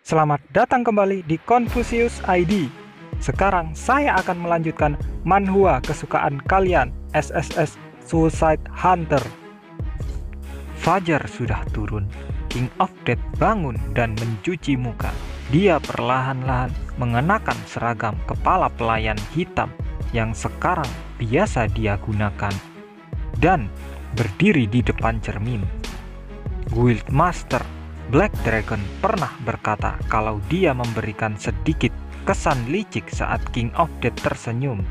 Selamat datang kembali di Confucius ID. Sekarang saya akan melanjutkan manhwa kesukaan kalian, SSS Suicide Hunter. Fajar sudah turun. King of Death bangun dan mencuci muka. Dia perlahan-lahan mengenakan seragam kepala pelayan hitam yang sekarang biasa dia gunakan dan berdiri di depan cermin. Guildmaster Black Dragon pernah berkata kalau dia memberikan sedikit kesan licik saat King of Death tersenyum.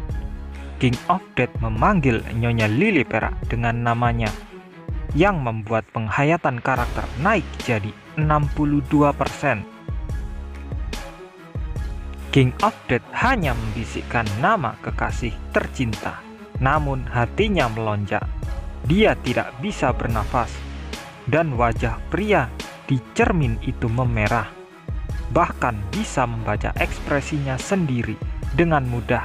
King of Death memanggil Nyonya Lily Perak dengan namanya, yang membuat penghayatan karakter naik jadi 62%. King of Death hanya membisikkan nama kekasih tercinta, namun hatinya melonjak. Dia tidak bisa bernafas, dan wajah pria di cermin itu memerah. Bahkan bisa membaca ekspresinya sendiri dengan mudah.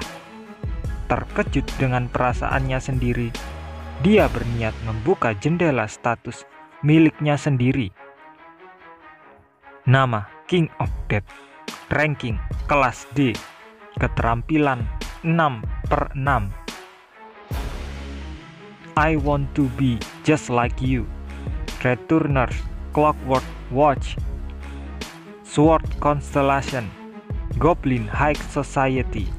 Terkejut dengan perasaannya sendiri, dia berniat membuka jendela status miliknya sendiri. Nama King of Death, ranking kelas D, keterampilan 6/6. I want to be just like you. Returners, Clockwork Watch, Sword Constellation, Goblin High Society,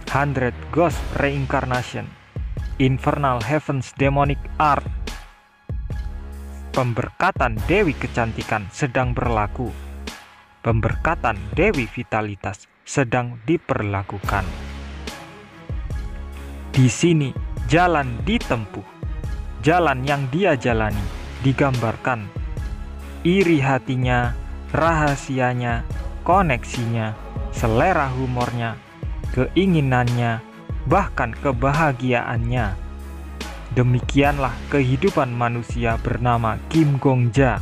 100 Ghost Reincarnation, Infernal Heavens Demonic Art. Pemberkatan Dewi Kecantikan sedang berlaku. Pemberkatan Dewi Vitalitas sedang diperlakukan. Di sini jalan ditempuh. Jalan yang dia jalani digambarkan. Iri hatinya, rahasianya, koneksinya, selera humornya, keinginannya, bahkan kebahagiaannya. Demikianlah kehidupan manusia bernama Kim Gongja.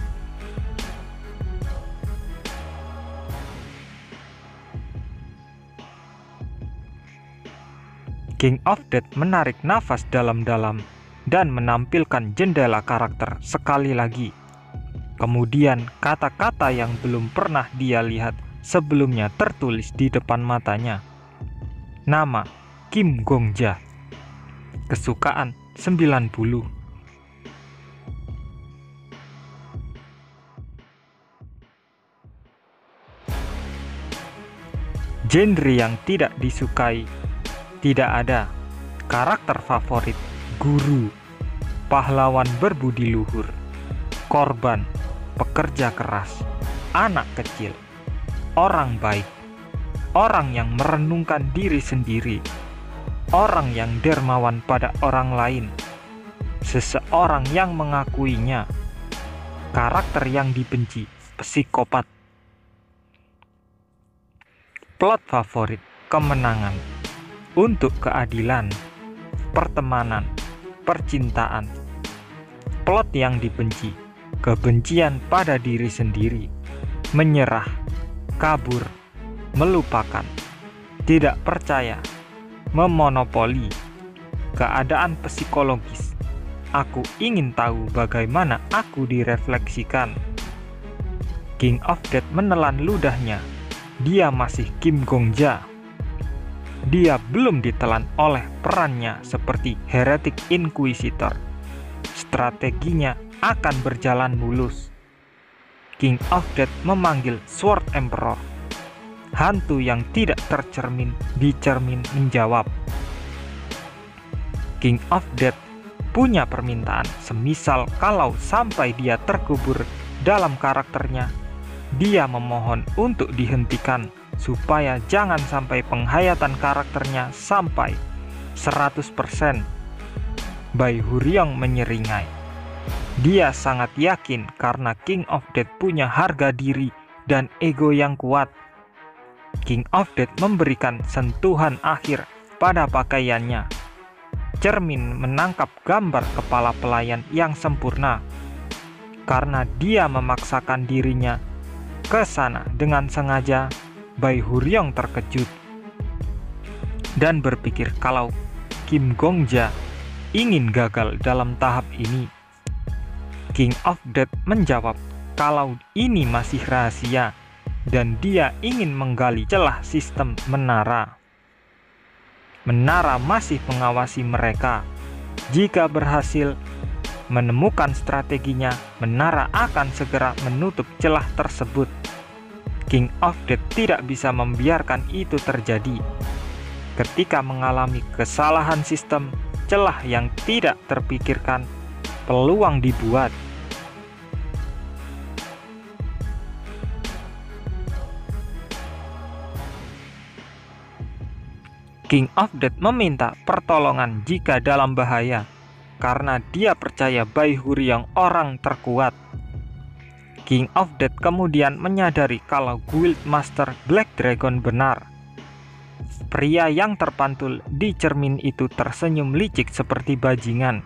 King of Death menarik nafas dalam-dalam dan menampilkan jendela karakter sekali lagi. Kemudian kata-kata yang belum pernah dia lihat sebelumnya tertulis di depan matanya. Nama Kim Gongja. Kesukaan 90. Genre yang tidak disukai tidak ada. Karakter favorit: guru, pahlawan berbudi luhur, korban, pekerja keras, anak kecil, orang baik, orang yang merenungkan diri sendiri, orang yang dermawan pada orang lain, seseorang yang mengakuinya, karakter yang dibenci, psikopat. Plot favorit: kemenangan, untuk keadilan, pertemanan, percintaan. Plot yang dibenci: kebencian pada diri sendiri, menyerah, kabur, melupakan, tidak percaya, memonopoli, keadaan psikologis. Aku ingin tahu bagaimana aku direfleksikan. King of Death menelan ludahnya. Dia masih Kim Gongja. Dia belum ditelan oleh perannya seperti Heretic Inquisitor. Strateginya akan berjalan mulus. King of Death memanggil Sword Emperor. Hantu yang tidak tercermin di cermin menjawab. King of Death punya permintaan, semisal kalau sampai dia terkubur dalam karakternya, dia memohon untuk dihentikan supaya jangan sampai penghayatan karakternya sampai 100%. Bai Huryong menyeringai. Dia sangat yakin karena King of Death punya harga diri dan ego yang kuat. King of Death memberikan sentuhan akhir pada pakaiannya. Cermin menangkap gambar kepala pelayan yang sempurna. Karena dia memaksakan dirinya ke sana dengan sengaja, Bai Huryong terkejut dan berpikir kalau Kim Gongja ingin gagal dalam tahap ini. King of Death menjawab kalau ini masih rahasia dan dia ingin menggali celah sistem menara. Menara masih mengawasi mereka. Jika berhasil menemukan strateginya, menara akan segera menutup celah tersebut. King of Death tidak bisa membiarkan itu terjadi. Ketika mengalami kesalahan sistem, celah yang tidak terpikirkan, peluang dibuat. King of Death meminta pertolongan jika dalam bahaya, karena dia percaya Bai Huryong orang terkuat. King of Death kemudian menyadari kalau Guild Master Black Dragon benar. Pria yang terpantul di cermin itu tersenyum licik seperti bajingan.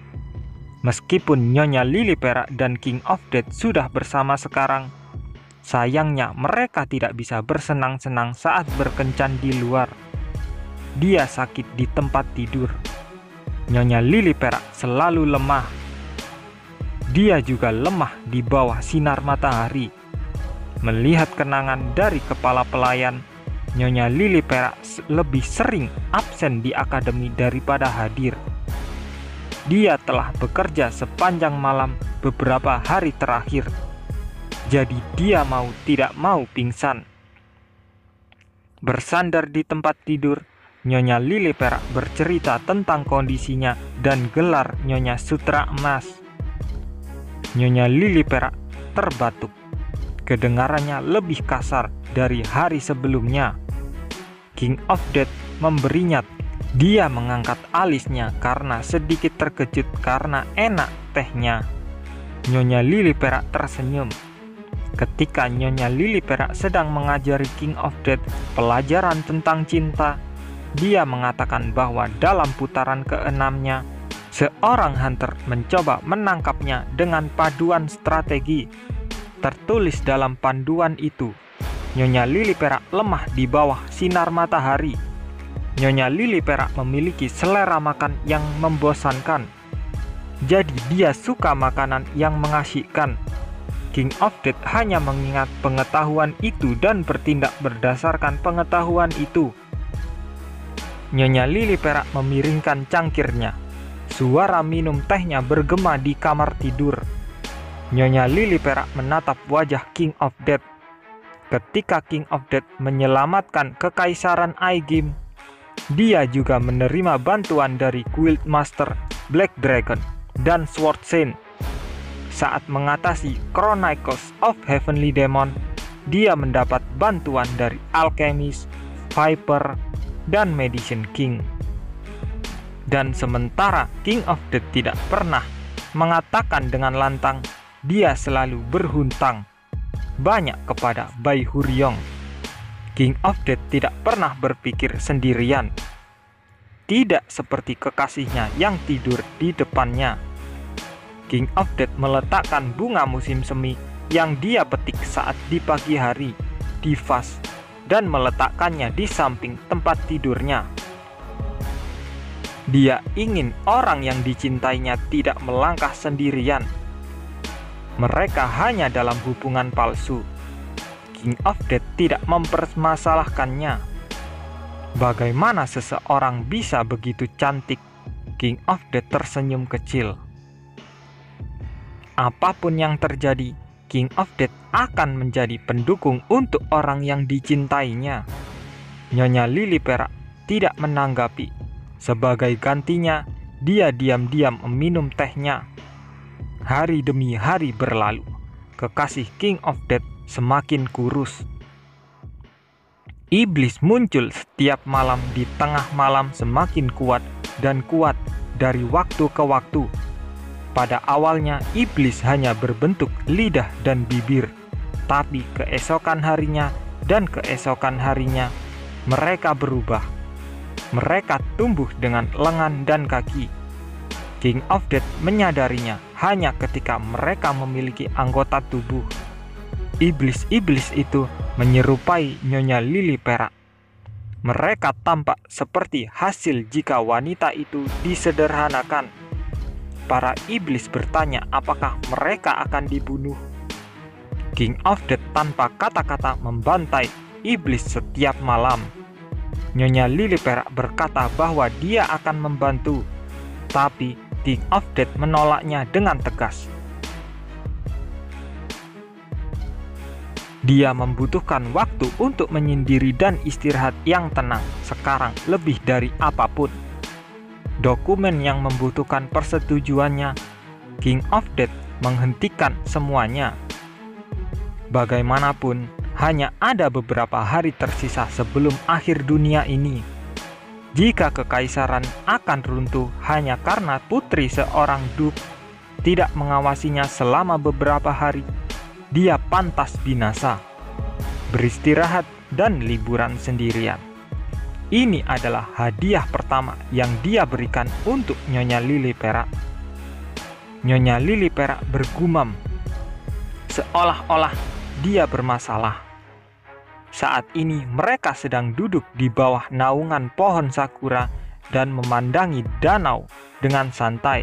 Meskipun Nyonya Lily Perak dan King of Death sudah bersama sekarang, sayangnya mereka tidak bisa bersenang-senang saat berkencan di luar. Dia sakit di tempat tidur. Nyonya Lily Perak selalu lemah. Dia juga lemah di bawah sinar matahari. Melihat kenangan dari kepala pelayan, Nyonya Lily Perak lebih sering absen di akademi daripada hadir. Dia telah bekerja sepanjang malam beberapa hari terakhir. Jadi dia mau tidak mau pingsan. Bersandar di tempat tidur, Nyonya Lily Perak bercerita tentang kondisinya dan gelar Nyonya Sutra Emas. Nyonya Lily Perak terbatuk. Kedengarannya lebih kasar dari hari sebelumnya. King of Death memberinya. Dia mengangkat alisnya karena sedikit terkejut karena enak tehnya. Nyonya Lily Perak tersenyum. Ketika Nyonya Lily Perak sedang mengajari King of Death pelajaran tentang cinta, dia mengatakan bahwa dalam putaran ke-6-nya, seorang hunter mencoba menangkapnya dengan paduan strategi. Tertulis dalam panduan itu, Nyonya Lily Perak lemah di bawah sinar matahari. Nyonya Lily Perak memiliki selera makan yang membosankan. Jadi dia suka makanan yang mengasyikkan. King of Death hanya mengingat pengetahuan itu dan bertindak berdasarkan pengetahuan itu. Nyonya Lily Perak memiringkan cangkirnya. Suara minum tehnya bergema di kamar tidur. Nyonya Lily Perak menatap wajah King of Death. Ketika King of Death menyelamatkan kekaisaran Aegim, dia juga menerima bantuan dari Guild Master Black Dragon dan Sword Saint. Saat mengatasi Chronicles of Heavenly Demon, dia mendapat bantuan dari Alchemist, Viper, dan Medicine King. Dan sementara King of Death tidak pernah mengatakan dengan lantang, dia selalu berhutang banyak kepada Bai Huryong. King of Death tidak pernah berpikir sendirian. Tidak seperti kekasihnya yang tidur di depannya. King of Death meletakkan bunga musim semi yang dia petik saat di pagi hari di vas dan meletakkannya di samping tempat tidurnya. Dia ingin orang yang dicintainya tidak melangkah sendirian. Mereka hanya dalam hubungan palsu. King of Death tidak mempermasalahkannya. Bagaimana seseorang bisa begitu cantik? King of Death tersenyum kecil. Apapun yang terjadi, King of Death akan menjadi pendukung untuk orang yang dicintainya. Nyonya Lily Perak tidak menanggapi. Sebagai gantinya, dia diam-diam meminum tehnya. Hari demi hari berlalu. Kekasih King of Death semakin kurus. Iblis muncul setiap malam di tengah malam semakin kuat dan kuat dari waktu ke waktu. Pada awalnya, iblis hanya berbentuk lidah dan bibir. Tapi keesokan harinya dan keesokan harinya, mereka berubah. Mereka tumbuh dengan lengan dan kaki. King of Death menyadarinya hanya ketika mereka memiliki anggota tubuh. Iblis-iblis itu menyerupai Nyonya Lily Perak. Mereka tampak seperti hasil jika wanita itu disederhanakan. Para iblis bertanya apakah mereka akan dibunuh. King of Death tanpa kata-kata membantai iblis setiap malam. Nyonya Lili Perak berkata bahwa dia akan membantu, tapi King of Death menolaknya dengan tegas. Dia membutuhkan waktu untuk menyendiri dan istirahat yang tenang sekarang lebih dari apapun. Dokumen yang membutuhkan persetujuannya, King of Death menghentikan semuanya. Bagaimanapun, hanya ada beberapa hari tersisa sebelum akhir dunia ini. Jika kekaisaran akan runtuh hanya karena putri seorang duke tidak mengawasinya selama beberapa hari, dia pantas binasa, beristirahat dan liburan sendirian. Ini adalah hadiah pertama yang dia berikan untuk Nyonya Lili Perak. Nyonya Lili Perak bergumam, seolah-olah dia bermasalah. Saat ini mereka sedang duduk di bawah naungan pohon sakura dan memandangi danau dengan santai.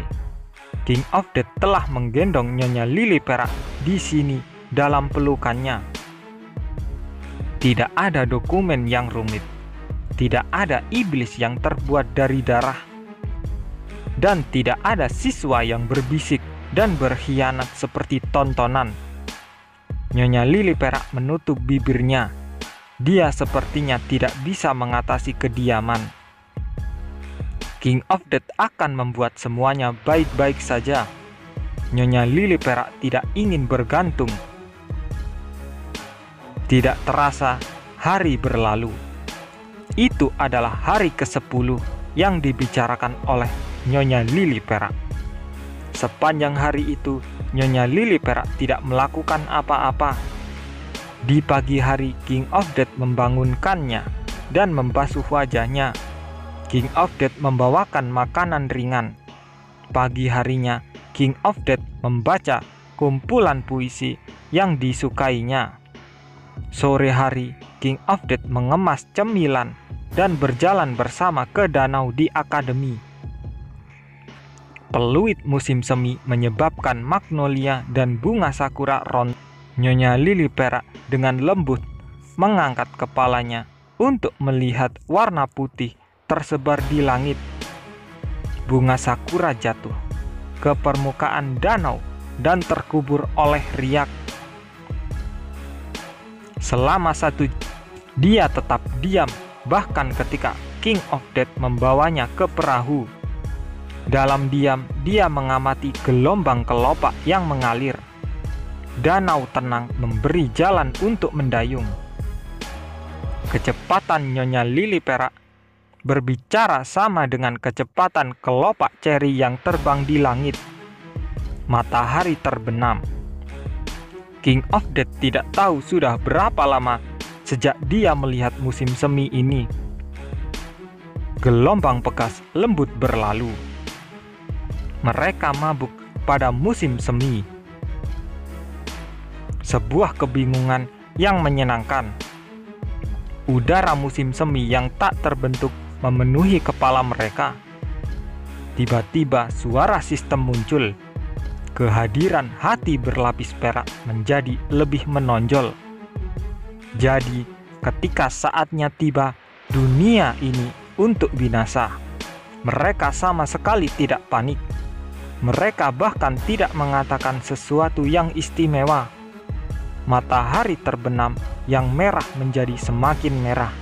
King of Death telah menggendong Nyonya Lili Perak di sini dalam pelukannya. Tidak ada dokumen yang rumit. Tidak ada iblis yang terbuat dari darah. Dan tidak ada siswa yang berbisik dan berkhianat seperti tontonan. Nyonya Lili Perak menutup bibirnya. Dia sepertinya tidak bisa mengatasi kediaman. King of Death akan membuat semuanya baik-baik saja. Nyonya Lili Perak tidak ingin bergantung. Tidak terasa hari berlalu. Itu adalah hari ke-10 yang dibicarakan oleh Nyonya Lili Perak. Sepanjang hari itu, Nyonya Lili Perak tidak melakukan apa-apa. Di pagi hari, King of Death membangunkannya dan membasuh wajahnya. King of Death membawakan makanan ringan. Pagi harinya, King of Death membaca kumpulan puisi yang disukainya. Sore hari, King of Death mengemas cemilan dan berjalan bersama ke danau di akademi. Peluit musim semi menyebabkan magnolia dan bunga sakura rontok. Nyonya Lili Perak dengan lembut mengangkat kepalanya untuk melihat warna putih tersebar di langit. Bunga sakura jatuh ke permukaan danau dan terkubur oleh riak. Selama 1 jam, dia tetap diam, bahkan ketika King of Death membawanya ke perahu. Dalam diam, dia mengamati gelombang kelopak yang mengalir. Danau tenang memberi jalan untuk mendayung. Kecepatan Nyonya Lili Perak berbicara sama dengan kecepatan kelopak ceri yang terbang di langit. Matahari terbenam. King of Death tidak tahu sudah berapa lama sejak dia melihat musim semi ini. Gelombang pegas lembut berlalu. Mereka mabuk pada musim semi. Sebuah kebingungan yang menyenangkan. Udara musim semi yang tak terbentuk memenuhi kepala mereka. Tiba-tiba suara sistem muncul. Kehadiran hati berlapis perak menjadi lebih menonjol. Jadi, ketika saatnya tiba dunia ini untuk binasa, mereka sama sekali tidak panik. Mereka bahkan tidak mengatakan sesuatu yang istimewa. Matahari terbenam yang merah menjadi semakin merah.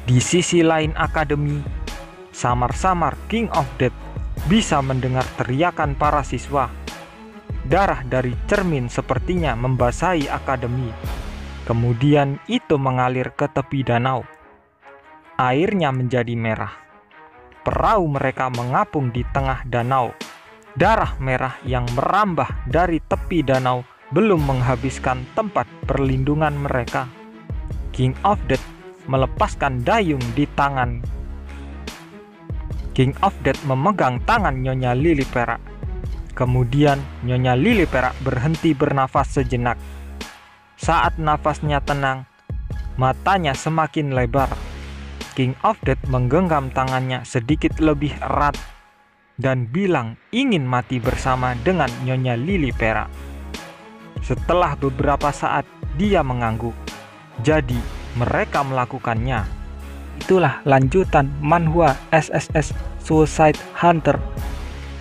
Di sisi lain akademi, samar-samar King of Death bisa mendengar teriakan para siswa. Darah dari cermin sepertinya membasahi akademi. Kemudian itu mengalir ke tepi danau. Airnya menjadi merah. Perahu mereka mengapung di tengah danau. Darah merah yang merambah dari tepi danau belum menghabiskan tempat perlindungan mereka. King of Death melepaskan dayung di tangan. King of Death memegang tangan Nyonya Lili Perak. Kemudian Nyonya Lili Perak berhenti bernafas sejenak. Saat nafasnya tenang, matanya semakin lebar. King of Death menggenggam tangannya sedikit lebih erat dan bilang ingin mati bersama dengan Nyonya Lili Perak. Setelah beberapa saat, dia mengangguk. Jadi, mereka melakukannya. Itulah lanjutan manhwa SSS Suicide Hunter.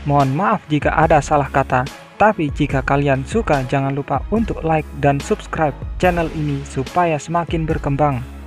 Mohon maaf jika ada salah kata, tapi jika kalian suka jangan lupa untuk like dan subscribe channel ini supaya semakin berkembang.